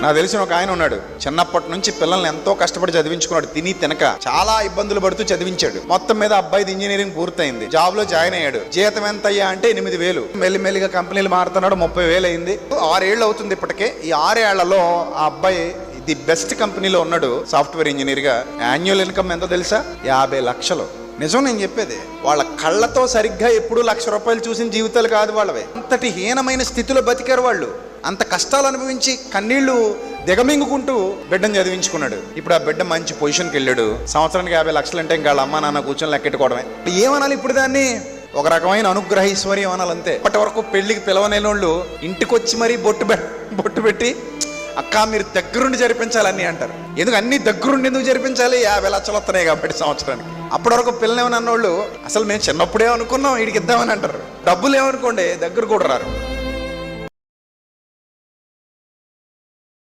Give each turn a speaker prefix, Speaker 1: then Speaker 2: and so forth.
Speaker 1: నాకు తెలిసిన ఒక ఆయన ఉన్నాడు, చిన్నప్పటి నుంచి పిల్లల్ని ఎంతో కష్టపడి చదివించుకున్నాడు. తిని తినక చాలా ఇబ్బందులు పడుతూ చదివించాడు. మొత్తం మీద అబ్బాయిది ఇంజనీరింగ్ పూర్తయింది, జాబ్ లో జాయిన్ అయ్యాడు. జీతం ఎంత అయ్యా అంటే 8,000. మెల్లిమెల్లిగా కంపెనీలు మారుతున్నాడు, 30,000 అయింది. 6 ఏళ్ళు అవుతుంది ఇప్పటికే. ఈ 6 ఏళ్లలో ఆ అబ్బాయి ది బెస్ట్ కంపెనీలో ఉన్నాడు సాఫ్ట్వేర్ ఇంజనీర్ గా. యాన్యువల్ ఇన్కమ్ ఎంతో తెలుసా? 50 లక్షలు. నిజం నేను చెప్పేది. వాళ్ళ కళ్ళతో సరిగ్గా ఎప్పుడు ₹1,00,000 చూసిన జీవితాలు కాదు వాళ్ళవి. అంతటి హీనమైన స్థితిలో బతికారు వాళ్ళు. అంత కష్టాలు అనుభవించి కన్నీళ్లు దిగమింగుకుంటూ బిడ్డను చదివించుకున్నాడు. ఇప్పుడు ఆ బిడ్డ మంచి పొజిషన్కి వెళ్ళాడు. సంవత్సరానికి 50 లక్షలు అంటే ఇంకా వాళ్ళ అమ్మ నాన్న కూర్చొని లెక్కెట్టుకోవడమే. ఏమనాలి ఇప్పుడు దాన్ని? ఒక రకమైన అనుగ్రహైశ్వర్యం అనాలి అంతే. అప్పటి వరకు పెళ్లికి పిలవనేనోళ్ళు ఇంటికి వచ్చి మరీ బొట్టు పెట్టి అక్క మీరు దగ్గరుండి జరిపించాలని అంటారు. ఎందుకు అన్ని దగ్గరుండి ఎందుకు జరిపించాలి? 50 లక్షలు వస్తున్నాయి కాబట్టి సంవత్సరానికి. అప్పటి వరకు పిల్లలేమని అన్నోళ్ళు అసలు మేము చిన్నప్పుడే అనుకున్నాం వీడికి ఇద్దామని అంటారు. డబ్బులు ఏమనుకోండి దగ్గర కూడా రారు.